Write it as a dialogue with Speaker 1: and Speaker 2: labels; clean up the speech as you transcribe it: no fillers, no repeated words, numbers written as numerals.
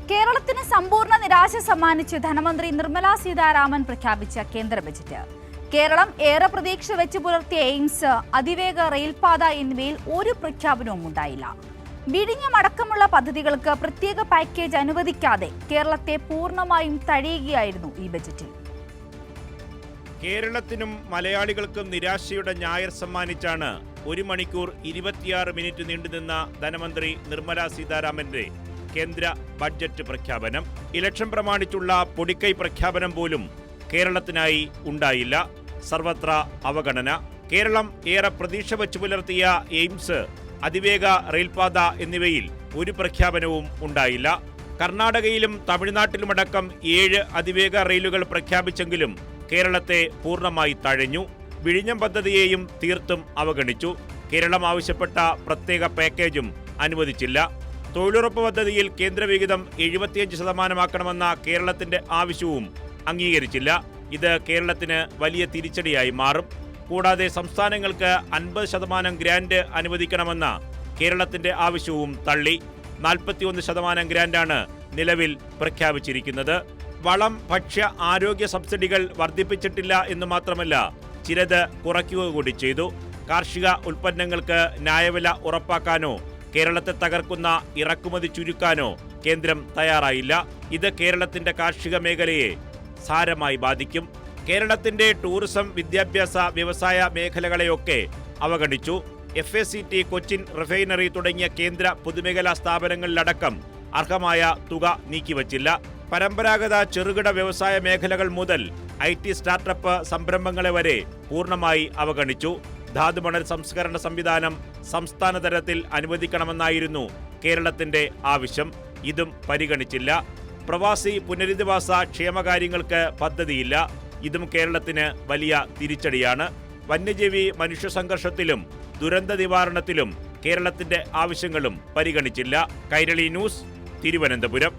Speaker 1: കേരളത്തിന് സമ്പൂർണ്ണ നിരാശ സമ്മാനിച്ച് ധനമന്ത്രി നിർമ്മല സീതാരാമൻ പ്രഖ്യാപിച്ച കേന്ദ്ര ബജറ്റ്. കേരളം ഏറെ പ്രതീക്ഷ വെച്ച് പുലർത്തിയ എയിംസ്, അതിവേഗ റെയിൽപാത എന്നിവയിൽ ഒരു പ്രഖ്യാപനവും ഉണ്ടായില്ല. വിഴിഞ്ഞമടക്കമുള്ള പദ്ധതികൾക്ക് പ്രത്യേക പാക്കേജ് അനുവദിക്കാതെ കേരളത്തെ പൂർണ്ണമായും തഴയുകയായിരുന്നു ഈ ബജറ്റിൽ.
Speaker 2: കേരളത്തിനും മലയാളികൾക്കും നിരാശയുടെ ഞായർ സമ്മാനിച്ചാണ് 1 മണിക്കൂർ 26 മിനിറ്റ് നീണ്ടുനിന്ന ധനമന്ത്രി നിർമ്മല സീതാരാമന്റെ കേന്ദ്ര ബഡ്ജറ്റ് പ്രഖ്യാപനം. ഇലക്ഷൻ പ്രമാണിച്ചുള്ള പൊടിക്കൈ പ്രഖ്യാപനം പോലും കേരളത്തിനായി ഉണ്ടായില്ല. സർവത്ര അവഗണന. കേരളം ഏറെ പ്രതീക്ഷ വച്ചു പുലർത്തിയ എയിംസ്, അതിവേഗ റെയിൽപാത എന്നിവയിൽ ഒരു പ്രഖ്യാപനവും ഉണ്ടായില്ല. കർണാടകയിലും തമിഴ്നാട്ടിലുമടക്കം 7 അതിവേഗ റെയിലുകൾ പ്രഖ്യാപിച്ചെങ്കിലും കേരളത്തെ പൂർണ്ണമായി തഴഞ്ഞു. വിഴിഞ്ഞം പദ്ധതിയെയും തീർത്തും അവഗണിച്ചു. കേരളം ആവശ്യപ്പെട്ട പ്രത്യേക പാക്കേജും അനുവദിച്ചില്ല. തൊഴിലുറപ്പ് പദ്ധതിയിൽ കേന്ദ്രവിഹിതം 75% കേരളത്തിന്റെ ആവശ്യവും അംഗീകരിച്ചില്ല. ഇത് കേരളത്തിന് വലിയ തിരിച്ചടിയായി മാറും. കൂടാതെ സംസ്ഥാനങ്ങൾക്ക് 50% ഗ്രാന്റ് അനുവദിക്കണമെന്ന കേരളത്തിന്റെ ആവശ്യവും തള്ളി. 41% ഗ്രാന്റാണ് നിലവിൽ പ്രഖ്യാപിച്ചിരിക്കുന്നത്. വളം, ഭക്ഷ്യ, ആരോഗ്യ സബ്സിഡികൾ വർദ്ധിപ്പിച്ചിട്ടില്ല എന്ന് മാത്രമല്ല, ചിലത് കുറയ്ക്കുക കൂടി ചെയ്തു. കാർഷിക ഉൽപ്പന്നങ്ങൾക്ക് ന്യായവില ഉറപ്പാക്കാനോ കേരളത്തെ തകർക്കുന്ന ഇറക്കുമതി ചുരുക്കാനോ കേന്ദ്രം തയ്യാറായില്ല. ഇത് കേരളത്തിന്റെ കാർഷിക മേഖലയെ സാരമായി ബാധിക്കും. കേരളത്തിന്റെ ടൂറിസം, വിദ്യാഭ്യാസ, വ്യവസായ മേഖലകളെയൊക്കെ അവഗണിച്ചു. FACT, കൊച്ചിൻ റിഫൈനറി തുടങ്ങിയ കേന്ദ്ര പൊതുമേഖലാ സ്ഥാപനങ്ങളിലടക്കം അർഹമായ തുക നീക്കിവച്ചില്ല. പരമ്പരാഗത ചെറുകിട വ്യവസായ മേഖലകൾ മുതൽ IT സ്റ്റാർട്ടപ്പ് സംരംഭങ്ങളെ വരെ പൂർണ്ണമായി അവഗണിച്ചു. ധാതുമണൽ സംസ്കരണ സംവിധാനം സംസ്ഥാന തലത്തിൽ അനുവദിക്കണമെന്നായിരുന്നു കേരളത്തിന്റെ ആവശ്യം. ഇതും പരിഗണിച്ചില്ല. പ്രവാസി പുനരധിവാസ ക്ഷേമകാര്യങ്ങൾക്ക് പദ്ധതിയില്ല. ഇതും കേരളത്തിന് വലിയ തിരിച്ചടിയാണ്. വന്യജീവി മനുഷ്യ സംഘർഷത്തിലും ദുരന്ത നിവാരണത്തിലും കേരളത്തിന്റെ ആവശ്യങ്ങളും പരിഗണിച്ചില്ല. കൈരളി ന്യൂസ്, തിരുവനന്തപുരം.